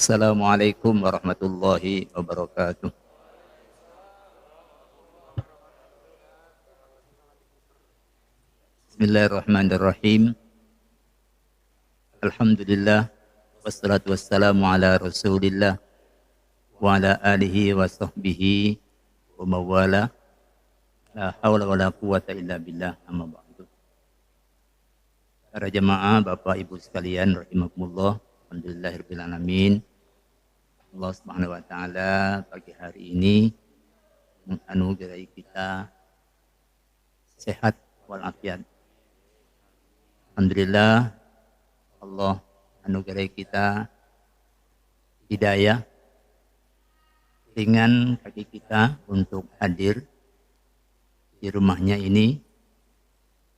Assalamualaikum warahmatullahi wabarakatuh. Bismillahirrahmanirrahim. Alhamdulillah wassalatu wassalamu ala Rasulillah wa ala alihi wa sahbihi wa mawala. La haula wa la quwata illa billah, amma ba'du. Para jemaah, Bapak Ibu sekalian rahimakumullah. Alhamdulillahirabbil alamin. Allah Subhanahu wa taala pagi hari ini menganugerahi kita sehat walafiat. Alhamdulillah, Allah anugerah kita hidayah, ringan kaki kita untuk hadir di rumahnya ini,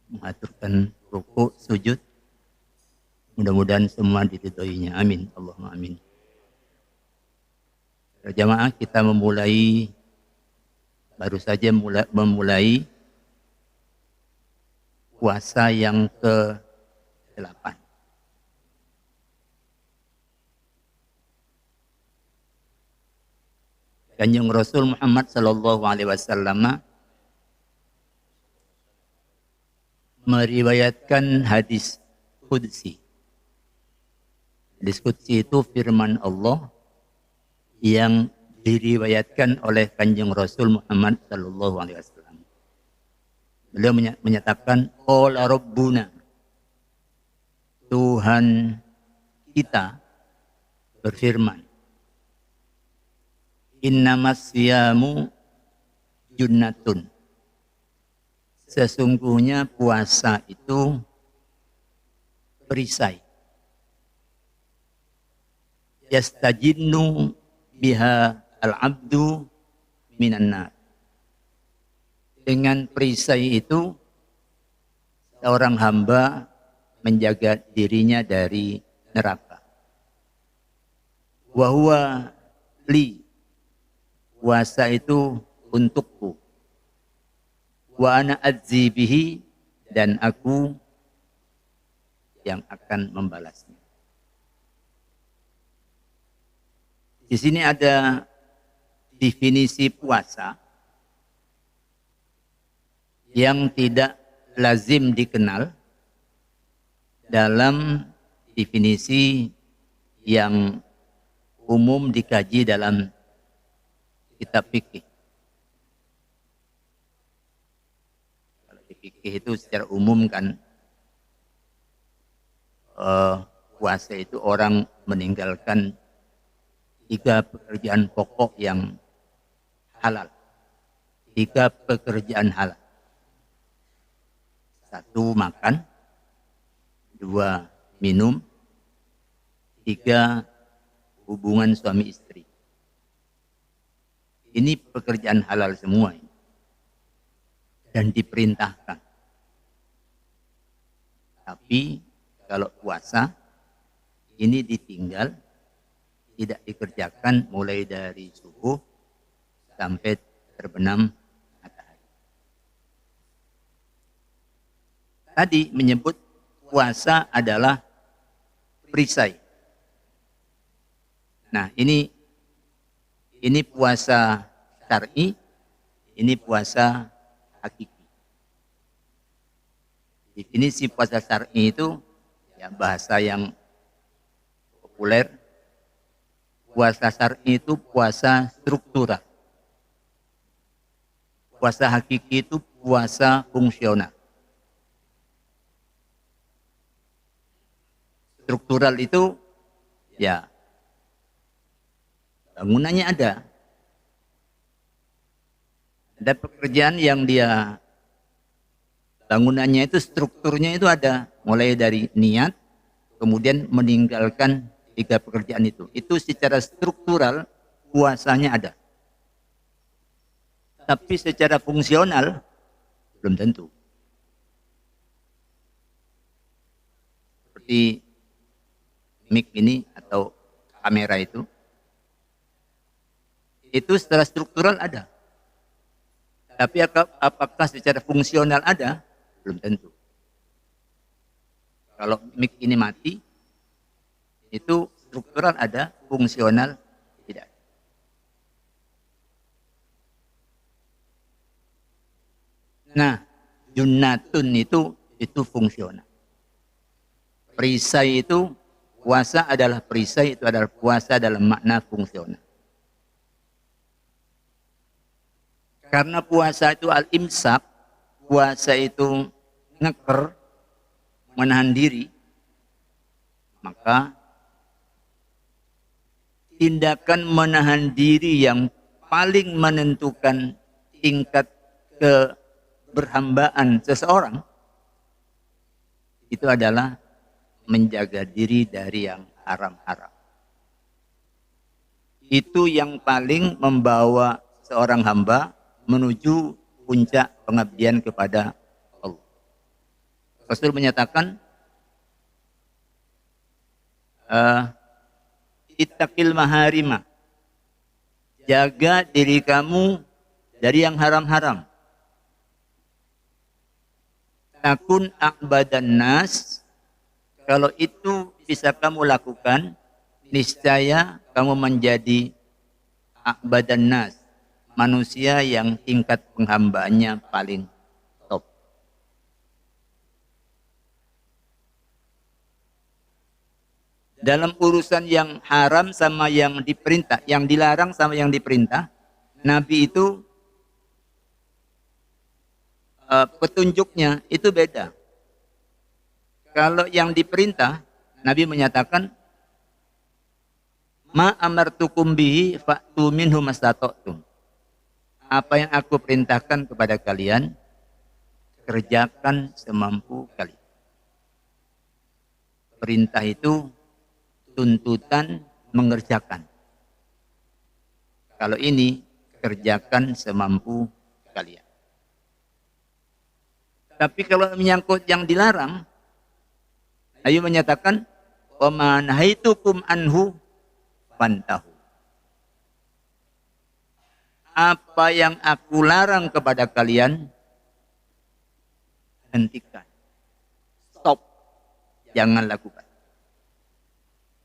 mengaturkan rukuk, sujud. Mudah-mudahan semua diridhoinya. Amin. Allahumma amin. Jamaah, kita baru saja memulai puasa yang ke-8. Kanjeng Rasul Muhammad sallallahu alaihi wasallam meriwayatkan hadis qudsi. Hadis qudsi itu firman Allah yang diriwayatkan oleh Kanjeng Rasul Muhammad sallallahu alaihi wasallam. Beliau menyatakan, qala rabbuna, Tuhan kita berfirman, innamas siyamu junnatun, sesungguhnya puasa itu perisai. Yastajinnu biha al-abdu minan nar. Dengan perisai itu seorang hamba menjaga dirinya dari neraka. Wa huwa li, puasa itu untukku. Wa ana adzi bihi, dan aku yang akan membalasnya. Di sini ada definisi puasa yang tidak lazim dikenal dalam definisi yang umum dikaji dalam kitab fikih. Kalau di fikih itu secara umum kan puasa itu orang meninggalkan 3 pekerjaan pokok yang halal. 3 pekerjaan halal. 1, makan. 2, minum. 3, hubungan suami istri. Ini pekerjaan halal semua ini. Dan diperintahkan. Tapi kalau puasa, ini ditinggal, tidak dikerjakan mulai dari subuh sampai terbenam matahari. Tadi menyebut puasa adalah perisai. Nah, ini puasa syar'i, ini puasa hakiki. Definisi puasa syar'i itu ya bahasa yang populer. Puasa syar'i itu puasa struktural. Puasa hakiki itu puasa fungsional. Struktural itu ya bangunannya ada. Ada pekerjaan yang dia bangunannya itu strukturnya itu ada. Mulai dari niat, kemudian meninggalkan 3 pekerjaan itu. Itu secara struktural puasanya ada. Tapi secara fungsional belum tentu. Seperti mic ini atau kamera itu secara struktural ada. Tapi apakah secara fungsional ada? Belum tentu. Kalau mic ini mati, itu struktural ada, fungsional tidak. Nah, junnatun itu fungsional. Perisai itu, puasa adalah perisai, itu adalah puasa dalam makna fungsional. Karena puasa itu al-imsak, puasa itu ngeker, menahan diri, maka tindakan menahan diri yang paling menentukan tingkat keberhambaan seseorang itu adalah menjaga diri dari yang haram-haram. Itu yang paling membawa seorang hamba menuju puncak pengabdian kepada Allah. Rasul menyatakan, ittaqil maharima, jaga diri kamu dari yang haram-haram. Takun a'badan nas, kalau itu bisa kamu lakukan, niscaya kamu menjadi a'badan nas, manusia yang tingkat penghambaannya paling top. Dalam urusan yang haram sama yang diperintah, yang dilarang sama yang diperintah, Nabi itu petunjuknya itu beda. Kalau yang diperintah, Nabi menyatakan, ma amartukum bihi fa'tu minhu mastata'tum. Apa yang aku perintahkan kepada kalian, kerjakan semampu kalian. Perintah itu tuntutan mengerjakan. Kalau ini, kerjakan semampu kalian. Tapi kalau menyangkut yang dilarang, Nabi menyatakan, wa ma nahaitukum anhu fantahu. Apa yang aku larang kepada kalian, hentikan. Stop. Jangan lakukan.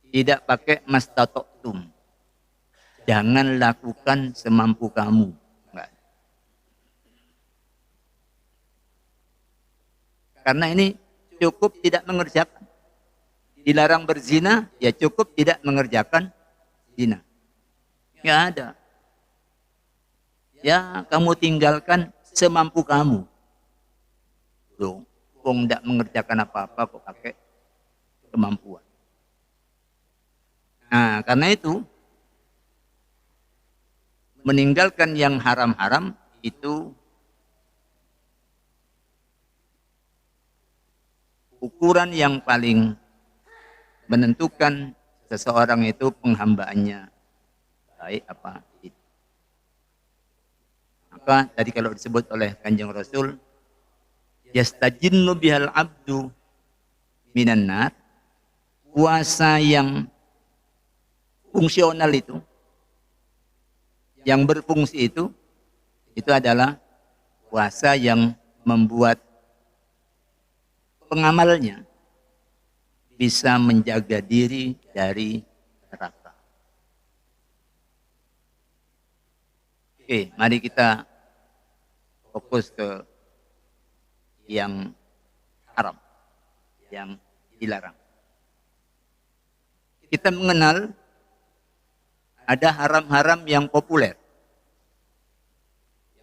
Tidak pakai mastata'tum. Jangan lakukan semampu kamu. Enggak. Karena ini cukup tidak mengerjakan. Dilarang berzina, ya cukup tidak mengerjakan zina. Enggak ada. Ya, kamu tinggalkan semampu kamu. Loh, kok tidak mengerjakan apa-apa kok pakai kemampuan. Nah, karena itu meninggalkan yang haram-haram itu ukuran yang paling menentukan seseorang itu penghambaannya baik apa tidak. Maka tadi kalau disebut oleh Kanjeng Rasul, yastajinnu bihal abdu minan nar, puasa yang fungsional itu, yang berfungsi itu adalah puasa yang membuat pengamalnya bisa menjaga diri dari neraka. Oke, mari kita fokus ke yang haram, yang dilarang. Kita mengenal ada haram-haram yang populer,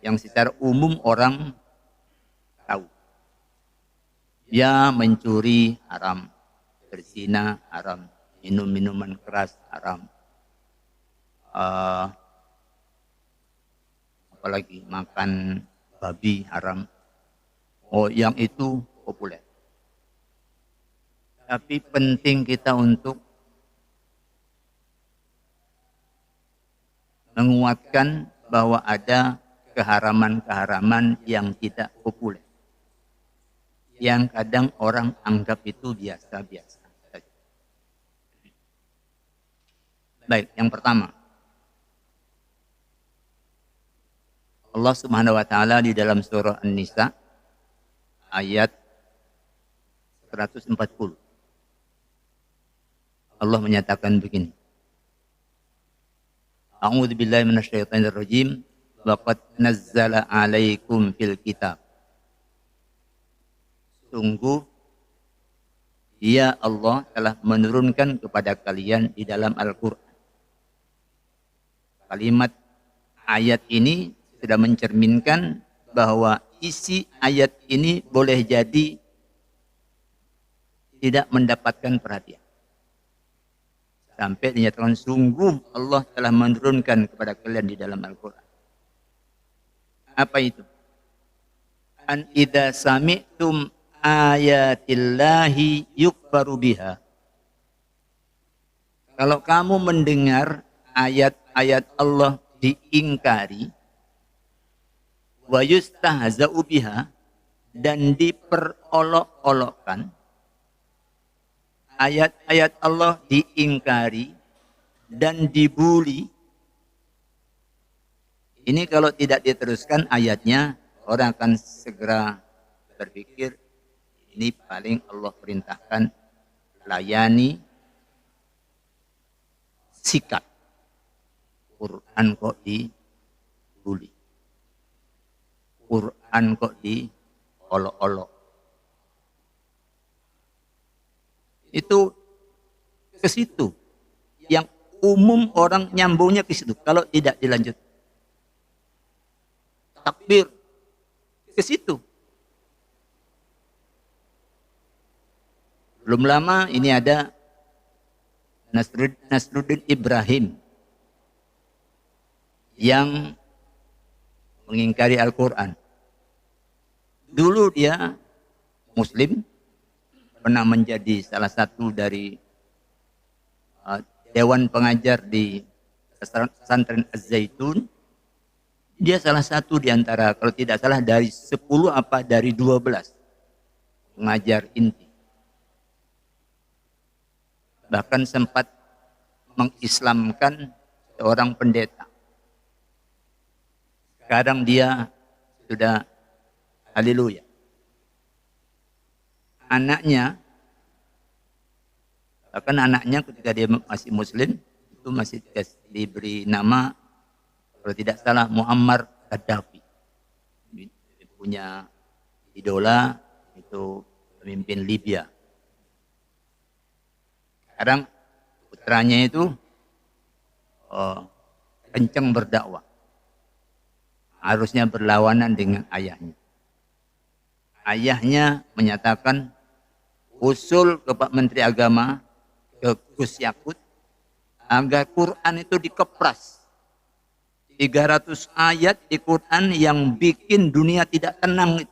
yang secara umum orang tahu. Ya, mencuri haram, berzina haram, minum minuman keras haram, apalagi makan babi haram. Oh, yang itu populer. Tapi penting kita untuk menguatkan bahwa ada keharaman-keharaman yang tidak populer, yang kadang orang anggap itu biasa-biasa. Baik, yang pertama, Allah Subhanahu wa taala di dalam surah An-Nisa ayat 140. Allah menyatakan begini. A'udzu billahi minasyaitonir rajim. Wa qad nazzala 'alaikum fil kitab. Sungguh Dia Allah telah menurunkan kepada kalian di dalam Al-Qur'an. Kalimat ayat ini sudah mencerminkan bahwa isi ayat ini boleh jadi tidak mendapatkan perhatian. Sampai dinyatakan sungguh Allah telah menurunkan kepada kalian di dalam Al-Quran. Apa itu? An idza sami'tum ayatillahi yukfaru biha. Kalau kamu mendengar ayat-ayat Allah diingkari, wa yustahza'u biha, dan diperolok-olokkan, ayat-ayat Allah diingkari dan dibuli. Ini kalau tidak diteruskan ayatnya, orang akan segera berpikir, ini paling Allah perintahkan layani, sikat. Quran kok dibuli. Quran kok diolok-olok. Itu ke situ. Yang umum orang nyambungnya ke situ. Kalau tidak dilanjut. Takbir. Ke situ. Belum lama ini ada Nasruddin Ibrahim yang mengingkari Al-Quran. Dulu dia Muslim, pernah menjadi salah satu dari dewan pengajar di pesantren Az-Zaitun. Dia salah satu di antara, kalau tidak salah dari 10 apa dari 12 pengajar inti. Bahkan sempat mengislamkan seorang pendeta. Sekarang dia sudah haleluya. Anaknya, bahkan anaknya ketika dia masih Muslim, itu masih diberi nama, kalau tidak salah, Muammar Gaddafi. Dia punya idola, itu pemimpin Libya. Sekarang putranya itu kencang berdakwah. Harusnya berlawanan dengan ayahnya. Ayahnya menyatakan usul ke Pak Menteri Agama, ke Gus Yakut, agar Quran itu dikepras. 300 ayat di Quran yang bikin dunia tidak tenang,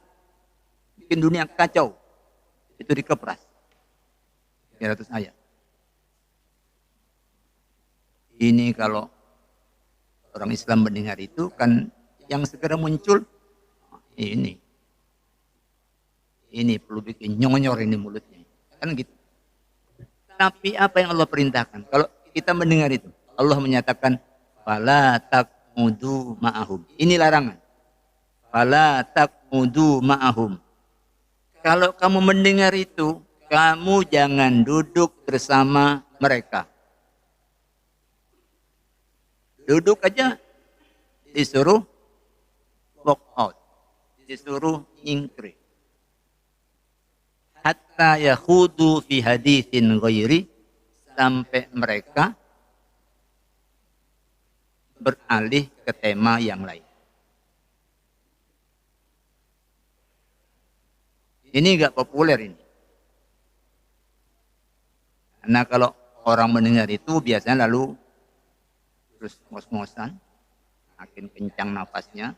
bikin dunia kacau, itu dikepras. 300 ayat. Ini kalau orang Islam mendengar itu kan yang segera muncul, ini perlu bikin nyonyor ini mulutnya. Kan gitu. Tapi apa yang Allah perintahkan? Kalau kita mendengar itu, Allah menyatakan, fala taq'udu ma'ahum. Ini larangan. Fala taq'udu ma'ahum. Kalau kamu mendengar itu, kamu jangan duduk bersama mereka. Duduk aja disuruh walk out, disuruh ingkri. Hatta yakhudu fi haditsin ghairi, sampai mereka beralih ke tema yang lain. Ini enggak populer ini. Karena kalau orang mendengar itu biasanya lalu terus ngos-ngosan, makin kencang nafasnya,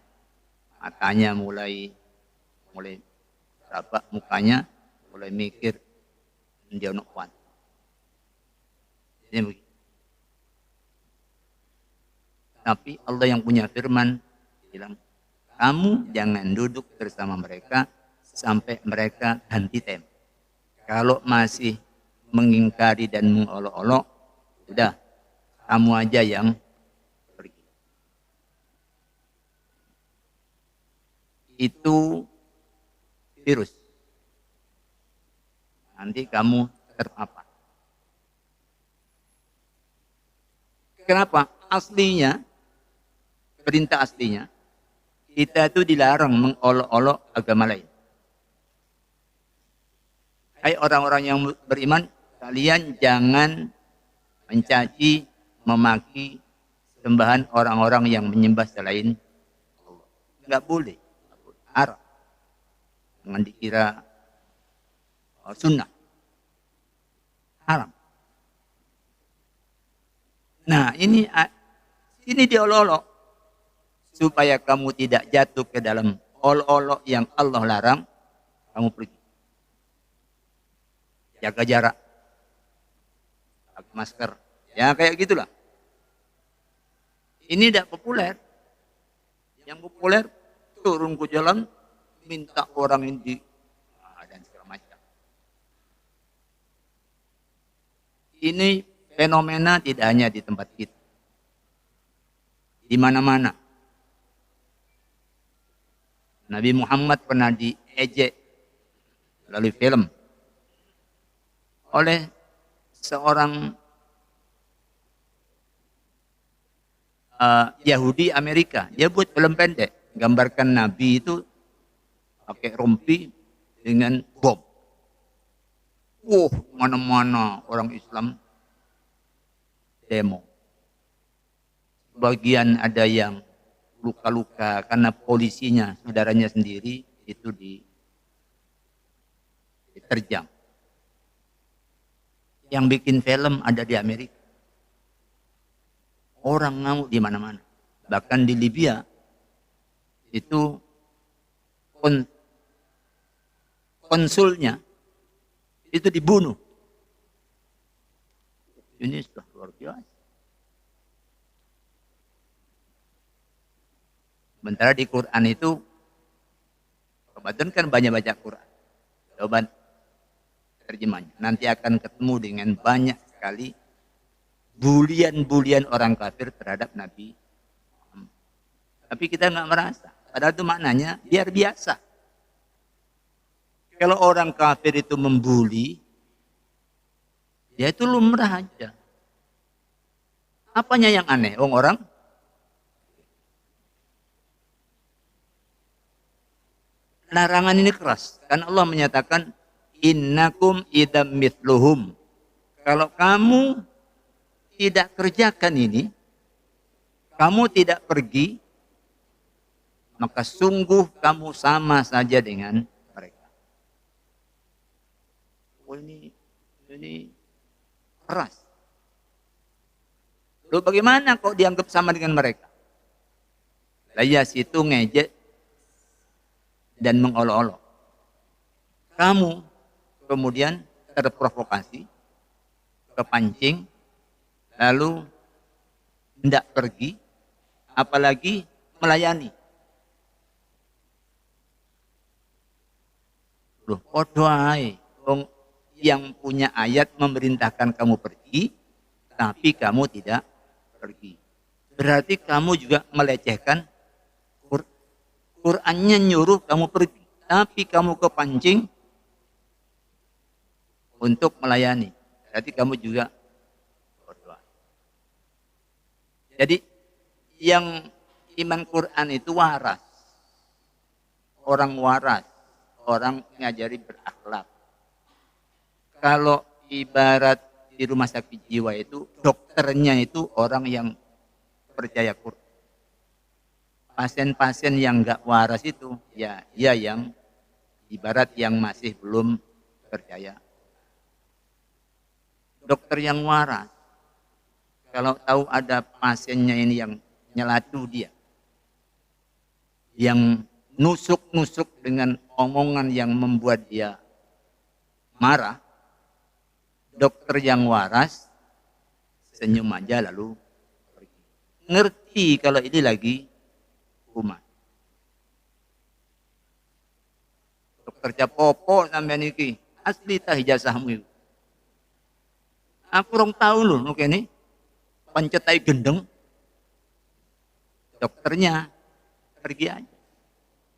matanya mulai berapa, mukanya mulai mikir dia nak kuat. Ini begitu. Tapi Allah yang punya firman bilang, kamu jangan duduk bersama mereka sampai mereka ganti tema. Kalau masih mengingkari dan mengolok-olok, sudah kamu aja yang pergi. Itu virus. Nanti kamu terpapar. Kenapa? Aslinya, perintah aslinya, kita itu dilarang mengolok-olok agama lain. Hai orang-orang yang beriman, kalian jangan mencaci, memaki, sembahan orang-orang yang menyembah selain Allah. Enggak boleh. Haram. Jangan dikira sunnah. Haram. Nah, ini diolok-olok supaya kamu tidak jatuh ke dalam olok-olok yang Allah larang, kamu pergi. Jaga jarak. Pakai masker. Ya kayak gitulah. Ini tidak populer. Yang populer turun ke jalan minta orang ini dan segala macam. Ini fenomena tidak hanya di tempat kita. Di mana-mana. Nabi Muhammad pernah diejek melalui film oleh seorang Yahudi Amerika. Dia buat film pendek, gambarkan Nabi itu pakai rompi dengan bom. Mana-mana orang Islam demo. Bagian ada yang luka-luka karena polisinya, saudaranya sendiri itu diterjang. Yang bikin film ada di Amerika. Orang ngamuk di mana-mana. Bahkan di Libya itu konsulnya itu dibunuh. Ini sudah luar biasa. Sementara di Quran itu, kebetulan kan banyak baca Quran. Coba terjemahnya. Nanti akan ketemu dengan banyak sekali bulian-bulian orang kafir terhadap Nabi Muhammad. Tapi kita nggak merasa. Padahal itu maknanya biar biasa. Kalau orang kafir itu membuli, ya itu lumrah aja. Apanya yang aneh? Orang larangan ini keras. Karena Allah menyatakan, innakum idam mithluhum. Kalau kamu tidak kerjakan ini, kamu tidak pergi, maka sungguh kamu sama saja dengan mereka. Oh, ini keras. Lalu bagaimana kok dianggap sama dengan mereka? Layas itu ngejek dan mengolok-olok. Kamu kemudian terprovokasi, kepancing, lalu hendak pergi, apalagi melayani. Loh, podo ae. Yang punya ayat memerintahkan kamu pergi, tapi kamu tidak pergi. Berarti kamu juga melecehkan Qur'annya nyuruh kamu pergi, tapi kamu kepancing untuk melayani. Berarti kamu juga berdoa. Jadi yang iman Quran itu waras. Orang waras, orang ngajari berakhlak. Kalau ibarat di rumah sakit jiwa itu, dokternya itu orang yang percaya Quran. Pasien-pasien yang enggak waras itu, ya yang ibarat yang masih belum percaya. Dokter yang waras, kalau tahu ada pasiennya ini yang nyelatu dia, yang nusuk-nusuk dengan omongan yang membuat dia marah, dokter yang waras senyum aja lalu pergi. Ngerti kalau ini lagi kumat. Dokter Capopo sampai niki asli tah ijazahmu itu. Aku orang tahu loh, oke nih, pencetai gendeng, dokternya pergi aja.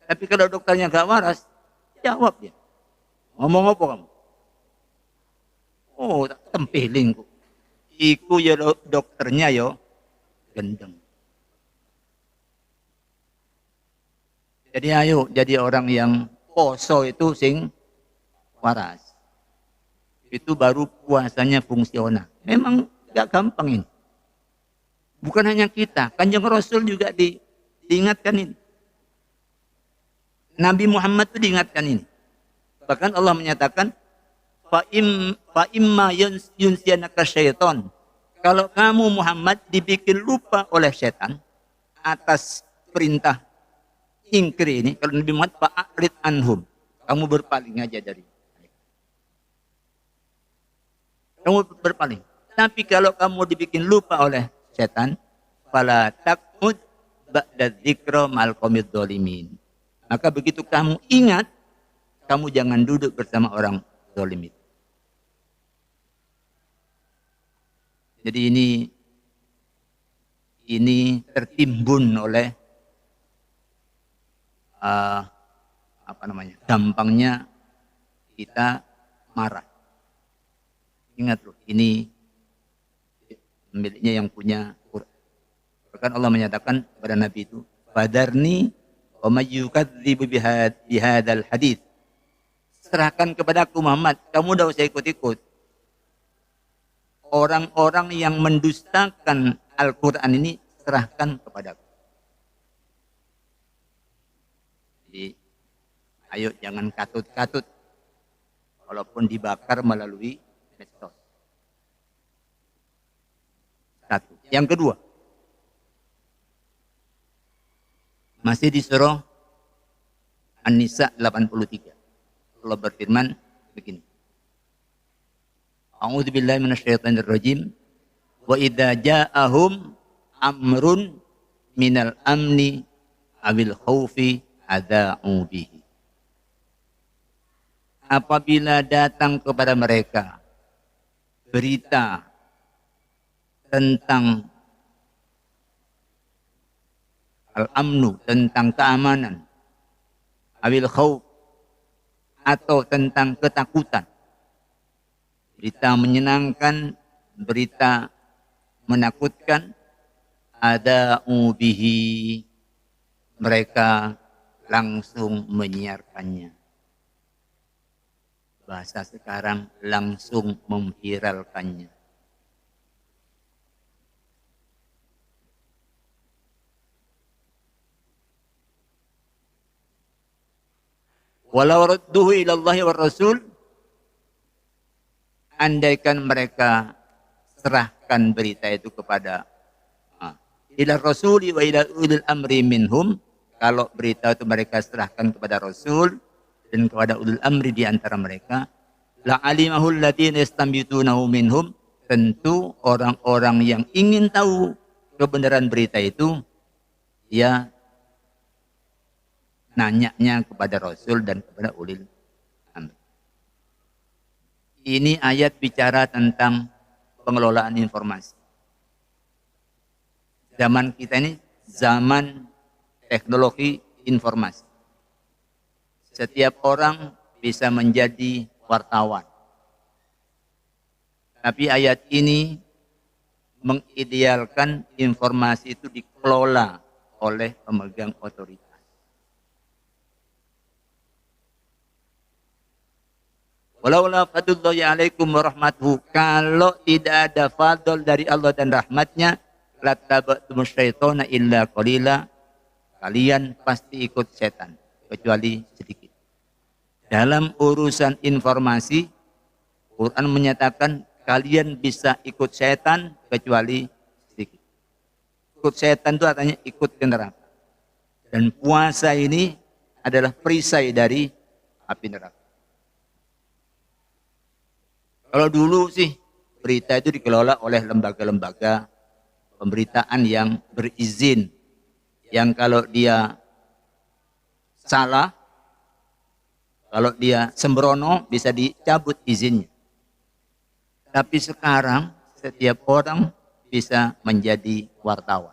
Tapi kalau dokternya gak waras, jawab dia. Ngomong apa kamu? Oh, tak tempeling kok. Iku ya dokternya yo gendeng. Jadi ayo jadi orang yang poso itu sing waras. Itu baru puasanya fungsional. Memang gak gampang ini. Bukan hanya kita, Kanjeng Rasul juga diingatkan ini. Nabi Muhammad itu diingatkan ini. Bahkan Allah menyatakan, fa imma yunsiyanaka syaiton. Kalau kamu Muhammad dibikin lupa oleh setan atas perintah ingkir ini, kalau Nabi Muhammad fa'arid anhum. Kamu berpaling aja dari mereka. Kamu berpaling. Tapi kalau kamu dibikin lupa oleh setan, fala taqud ba'da dzikra ma'al qaumidz dzalimin. Maka begitu kamu ingat, kamu jangan duduk bersama orang zalim itu. Jadi ini tertimbun oleh gampangnya kita marah. Ingat loh, ini miliknya yang punya Quran. Bahkan Allah menyatakan kepada Nabi itu, "Fadarni wa may yukadzibu bihadzal hadits." Serahkan kepadaku Muhammad, kamu tidak usah ikut-ikut. Orang-orang yang mendustakan Al-Quran ini serahkan kepadaku. Jadi, ayo jangan katut-katut. Walaupun dibakar melalui medsos. Satu. Yang kedua, masih di surah An-Nisa 83. Allah berfirman begini. A'udzu billahi minasyaitonir rajim. Wa idza ja'ahum amrun minal amni awil khaufi adza'u bihi. Apabila datang kepada mereka berita tentang al-amnu, tentang keamanan, awil khauf, atau tentang ketakutan, berita menyenangkan, berita menakutkan, ada'u bihi, mereka langsung menyiarkannya. Bahasa sekarang, langsung memviralkannya. Walau radduhu ilallahi wa rasul, andaikan mereka serahkan berita itu kepada ila rasuli wa ila ulil amri minhum, kalau berita itu mereka serahkan kepada rasul dan kepada ulil amri di antara mereka, la alimahul ladzina yastambitunahu minhum, tentu orang-orang yang ingin tahu kebenaran berita itu ya nanyanya kepada Rasul dan kepada ulil amri. Ini ayat bicara tentang pengelolaan informasi. Zaman kita ini zaman teknologi informasi. Setiap orang bisa menjadi wartawan. Tapi ayat ini mengidealkan informasi itu dikelola oleh pemegang otoritas. Walaula fadlullahi alaikum warahmatuhu, kalau tidak ada fadl dari Allah dan rahmatnya, lataba'tum syaitona illa qalila, kalian pasti ikut setan kecuali sedikit. Dalam urusan informasi, Quran menyatakan kalian bisa ikut setan kecuali sedikit. Ikut setan itu artinya ikut ke neraka. Dan puasa ini adalah perisai dari api neraka. Kalau dulu sih berita itu dikelola oleh lembaga-lembaga pemberitaan yang berizin, yang kalau dia salah, kalau dia sembrono bisa dicabut izinnya. Tapi sekarang setiap orang bisa menjadi wartawan.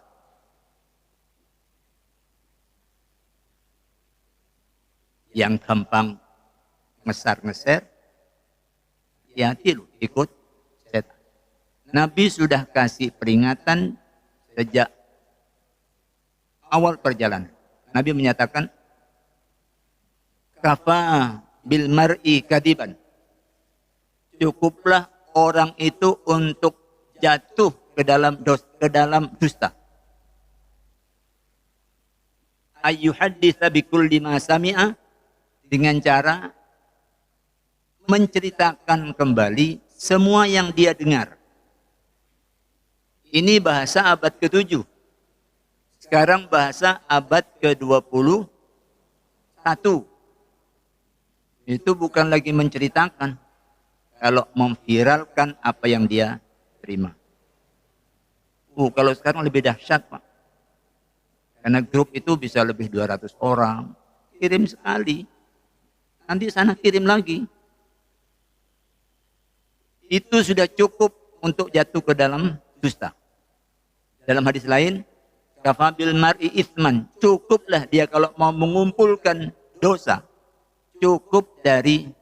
Yang gampang ngeser-ngeser, hati-hati lu ikut setan. Nabi sudah kasih peringatan sejak awal perjalanan. Nabi menyatakan, kafa bil mar'i kadiban. Cukuplah orang itu untuk jatuh ke dalam dusta. Ayyuhadditsa bikulli ma sami'a, dengan cara menceritakan kembali semua yang dia dengar. Ini bahasa abad ke-7. Sekarang bahasa abad ke-21. Itu bukan lagi menceritakan, kalau memviralkan apa yang dia terima. Kalau sekarang lebih dahsyat, Pak. Karena grup itu bisa lebih 200 orang. Kirim sekali. Nanti sana kirim lagi. Itu sudah cukup untuk jatuh ke dalam dusta. Dalam hadis lain, kafabil mar'i ithman. Cukuplah dia kalau mau mengumpulkan dosa. Cukup dari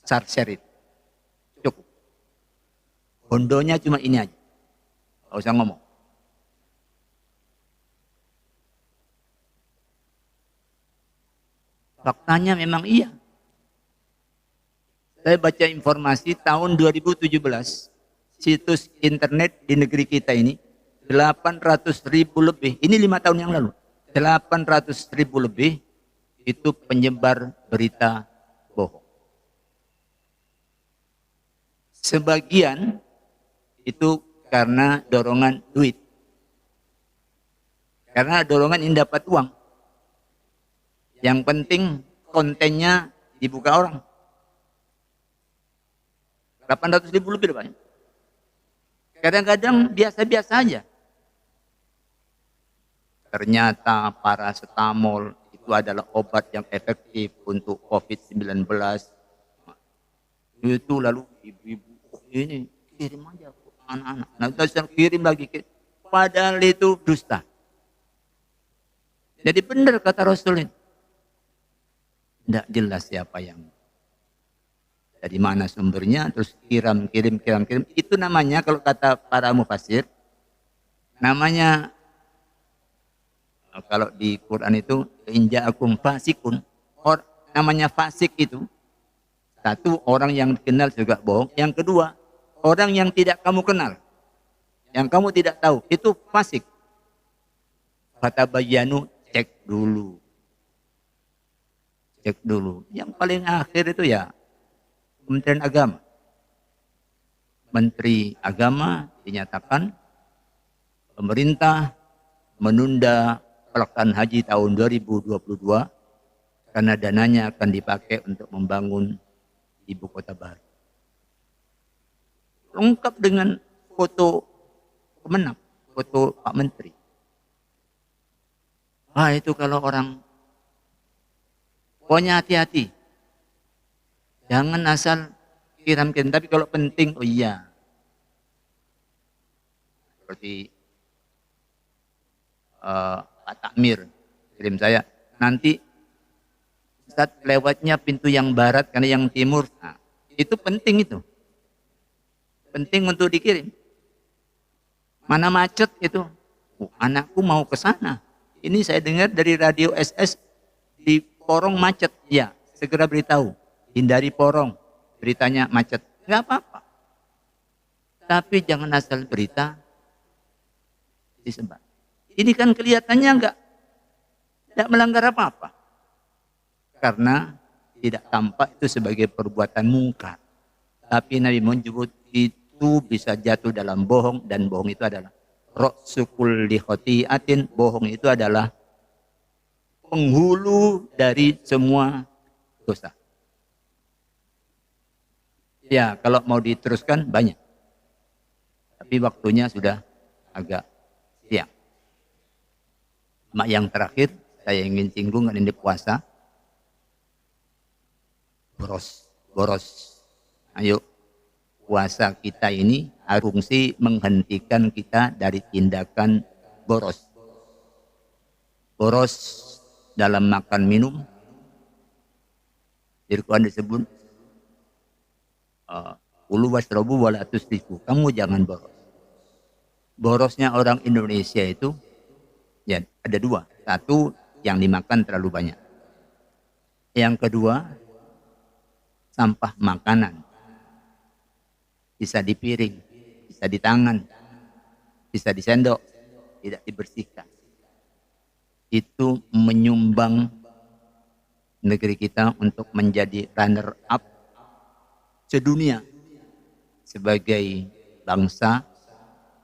sarserit. Cukup. Hondonya cuma ini aja. Gak usah ngomong. Faktanya memang iya. Saya baca informasi tahun 2017, situs internet di negeri kita ini 800.000 lebih. Ini 5 tahun yang lalu. 800.000 lebih itu penyebar berita bohong. Sebagian itu karena dorongan duit. Karena dorongan ini dapat uang. Yang penting kontennya dibuka orang. 800.000 lebih banyak. Kadang-kadang biasa-biasa aja. Ternyata paracetamol itu adalah obat yang efektif untuk COVID-19. Itu lalu ibu-ibu, ini kirim aja anak-anak. Nah, kita kirim lagi. Padahal itu dusta. Jadi benar kata Rasul ini. Tidak jelas siapa yang dari mana sumbernya, terus kirim. Itu namanya kalau kata para mufassir, namanya kalau di Quran itu inja'akum fasikun. Namanya fasik itu satu, orang yang dikenal juga bohong. Yang kedua, orang yang tidak kamu kenal, yang kamu tidak tahu, itu fasik. Fatabayyanu, cek dulu. Cek dulu. Yang paling akhir itu ya Kementerian Agama. Menteri Agama dinyatakan pemerintah menunda pelaksanaan haji tahun 2022 karena dananya akan dipakai untuk membangun ibu kota baru. Lengkap dengan foto Kemenang, foto Pak Menteri. Itu kalau orang, pokoknya hati-hati. Jangan asal kirim-kirim, tapi kalau penting, oh iya. Seperti Pak Takmir kirim saya, nanti Ustaz lewatnya pintu yang barat karena yang timur. Nah, itu penting itu. Penting untuk dikirim. Mana macet itu? Anakku mau ke sana. Ini saya dengar dari radio SS di Porong macet. Ya, segera beritahu. Hindari Porong. Beritanya macet. Enggak apa-apa. Tapi jangan asal berita disebar. Ini kan kelihatannya enggak melanggar apa-apa. Karena tidak tampak itu sebagai perbuatan mungkar. Tapi Nabi menyebut itu bisa jatuh dalam bohong, dan bohong itu adalah ra'sukul li khoti'atin. Bohong itu adalah penghulu dari semua dosa. Ya, kalau mau diteruskan banyak. Tapi waktunya sudah agak siang. Yang terakhir saya ingin singgung ini puasa. Boros. Ayo, puasa kita ini fungsi menghentikan kita dari tindakan boros. Boros dalam makan minum. Di Quran disebut kulu washrabu wala tusrifu. Kamu jangan boros. Borosnya orang Indonesia itu Ya, ada dua. Satu, yang dimakan terlalu banyak. Yang kedua, sampah makanan. Bisa di piring, bisa di tangan, bisa di sendok, tidak dibersihkan. Itu menyumbang negeri kita untuk menjadi runner up sedunia sebagai bangsa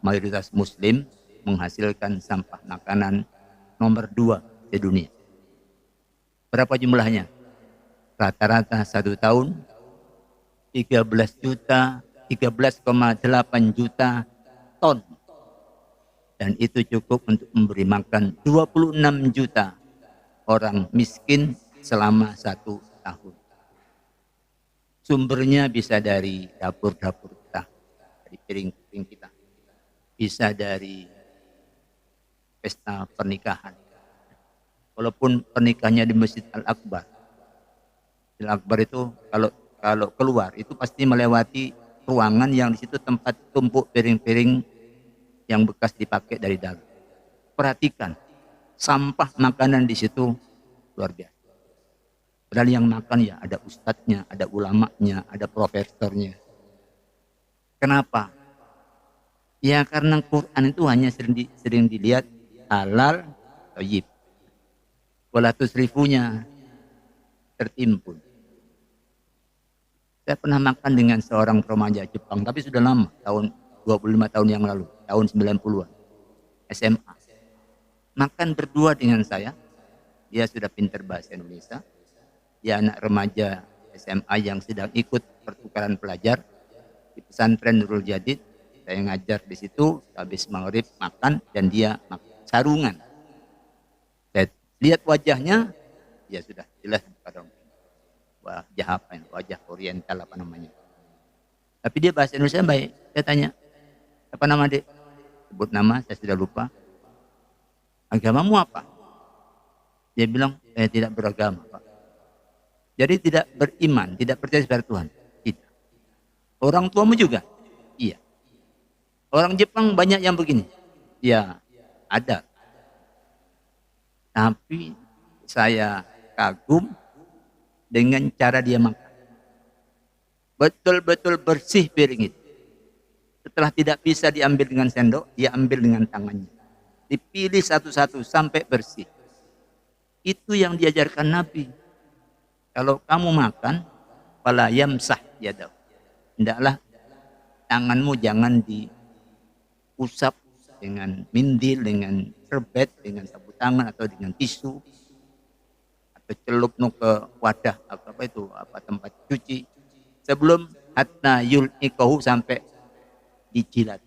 mayoritas muslim menghasilkan sampah makanan nomor 2 di dunia. Berapa jumlahnya? Rata-rata 1 tahun 13,8 juta ton. Dan itu cukup untuk memberi makan 26 juta orang miskin selama 1 tahun. Sumbernya bisa dari dapur-dapur kita, dari piring-piring kita. Bisa dari pesta pernikahan. Walaupun pernikahannya di Masjid Al-Akbar. Al-Akbar itu kalau keluar itu pasti melewati ruangan yang di situ tempat tumpuk piring-piring yang bekas dipakai dari dalam. Perhatikan, sampah makanan di situ luar biasa. Padahal yang makan ya ada ustadznya, ada ulamanya, ada profesornya. Kenapa? Ya karena Quran itu hanya sering dilihat halal, thayyib. Wala tusrifunya tertimbun. Saya pernah makan dengan seorang remaja Jepang, tapi sudah lama, tahun 25 tahun yang lalu, tahun 90-an, SMA. Makan berdua dengan saya, dia sudah pintar bahasa Indonesia, dia anak remaja SMA yang sedang ikut pertukaran pelajar di pesantren Nurul Jadid. Saya ngajar di situ, habis maghrib makan dan dia makan sarungan. Saya lihat wajahnya, ya sudah jelas pada wajah apa ya, wajah oriental apa namanya. Tapi dia bahasa Indonesia baik. Saya tanya, apa nama dek? Sebut nama, saya sudah lupa. Agamamu apa? Dia bilang, saya tidak beragama, Pak. Jadi tidak beriman, tidak percaya kepada Tuhan. Tidak. Orang tuamu juga? Iya. Orang Jepang banyak yang begini. Ya, ada. Tapi saya kagum dengan cara dia makan. Betul-betul bersih piring itu. Setelah tidak bisa diambil dengan sendok, dia ambil dengan tangannya. Dipilih satu-satu sampai bersih. Itu yang diajarkan Nabi. Kalau kamu makan, fala yamsah yadahu. Hendaklah tanganmu jangan diusap dengan mindil, dengan serbet, dengan sapu tangan atau dengan tisu, atau celup ke wadah apa tempat cuci sebelum hatta yul'iqahu sampai dijilat.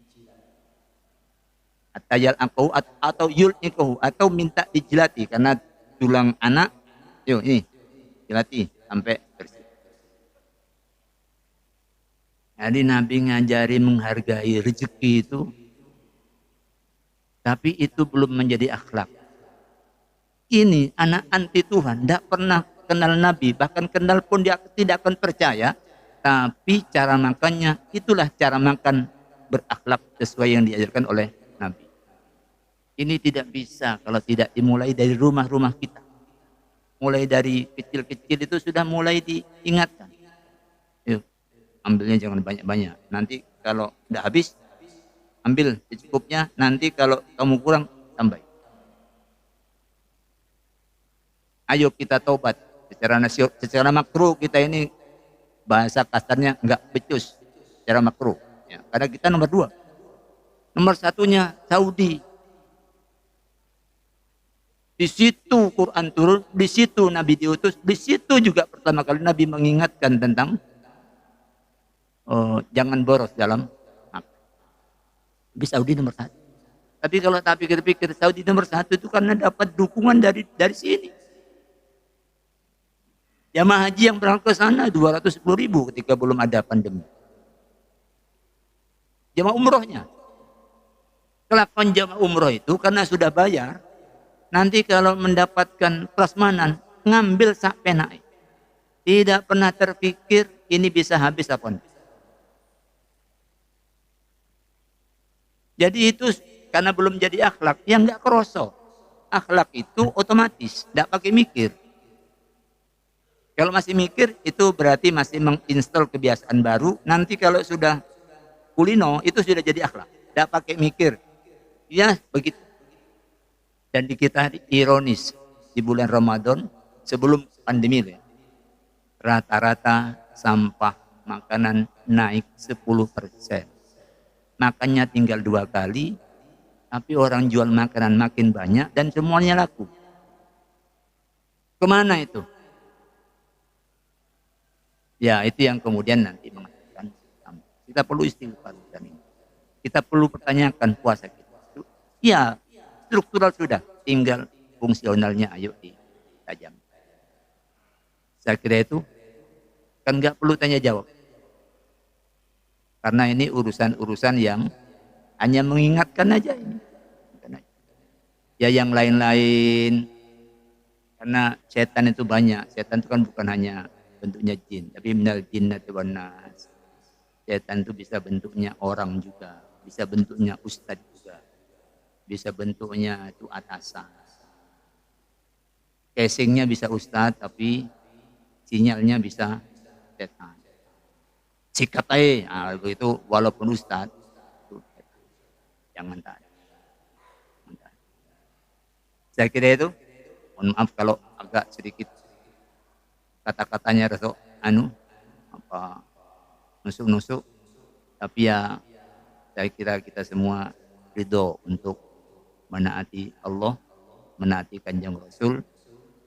Hatta yul'iqahu atau yul'iqahu atau minta dijilati karena tulang anak, yuk ini jilati sampai bersih. Jadi Nabi ngajari menghargai rezeki itu, tapi itu belum menjadi akhlak. Ini anak anti Tuhan, tidak pernah kenal Nabi, bahkan kenal pun dia tidak akan percaya. Tapi cara makannya, itulah cara makan berakhlak sesuai yang diajarkan oleh Nabi. Ini tidak bisa kalau tidak dimulai dari rumah-rumah kita. Mulai dari kecil-kecil itu sudah mulai diingatkan. Yuk, ambilnya jangan banyak-banyak. Nanti kalau udah habis, ambil secukupnya. Nanti kalau kamu kurang, tambah. Ayo kita taubat. Secara makruh kita ini bahasa kasarnya enggak becus. Secara makruh. Ya, karena kita nomor 2. Nomor 1-nya Saudi. Di situ Quran turun, di situ Nabi diutus, di situ juga pertama kali Nabi mengingatkan tentang jangan boros dalam makan. Tapi Saudi nomor 1. Tapi kalau tak pikir-pikir Saudi nomor 1 itu karena dapat dukungan dari sini. Jamaah haji yang berangkat ke sana 210.000 ketika belum ada pandemi. Jamaah umrohnya. Kelakuan jamaah umroh itu karena sudah bayar, nanti kalau mendapatkan prasmanan, ngambil sak penai. Tidak pernah terpikir ini bisa habis apa enggak. Jadi itu karena belum jadi akhlak, yang enggak kerosok. akhlak itu otomatis, tidak pakai mikir. Kalau masih mikir, itu berarti masih menginstal kebiasaan baru. Nanti kalau sudah kulino, itu sudah jadi akhlak. Tidak pakai mikir. Ya, begitu. Dan di kita ironis, di bulan Ramadan, sebelum pandemi, rata-rata sampah makanan naik 10%. Makannya tinggal 2 kali, tapi orang jual makanan makin banyak dan semuanya laku. Kemana itu? Ya, itu yang kemudian nanti mengatakan kita perlu istighfar. Kita perlu pertanyakan puasa kita. Ya, struktural sudah, tinggal fungsionalnya ayo ditajam. Saya kira itu kan nggak perlu tanya jawab. Karena ini urusan-urusan yang hanya mengingatkan aja ini. Ya yang lain-lain, karena setan itu banyak. Setan itu kan bukan hanya bentuknya jin, tapi minal jinnati wan nas. Setan itu bisa bentuknya orang juga, bisa bentuknya ustadz juga, bisa bentuknya itu atasan. Casingnya bisa ustadz, tapi sinyalnya bisa setan. Sikat aja, begitu walaupun ustadz, itu jangan taat. Saya kira itu, mohon maaf kalau agak sedikit kata-katanya rasa nusuk-nusuk, tapi ya saya kira kita semua ridho untuk menaati Allah, menaati Kanjeng Rasul,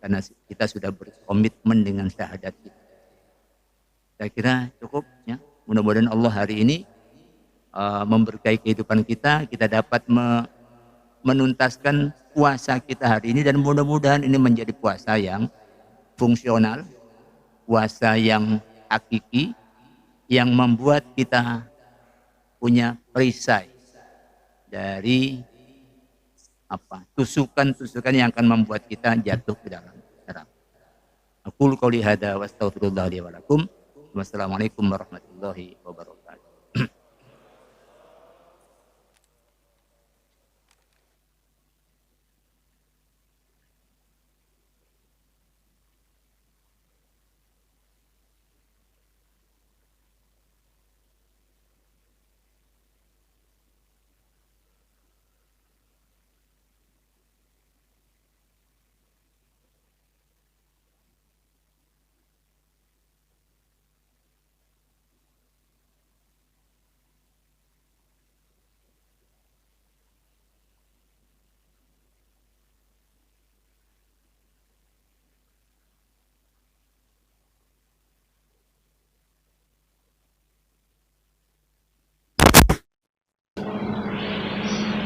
karena kita sudah berkomitmen dengan syahadat kita. Saya kira cukup ya. Mudah-mudahan Allah hari ini memberkahi kehidupan kita, kita dapat menuntaskan puasa kita hari ini, dan mudah-mudahan ini menjadi puasa yang fungsional, puasa yang hakiki, yang membuat kita punya perisai dari tusukan-tusukan yang akan membuat kita jatuh ke dalam neraka. Aqulu qouli hadza wa astaghfirullah li wa lakum. Wassalamualaikum warahmatullahi wabarakatuh.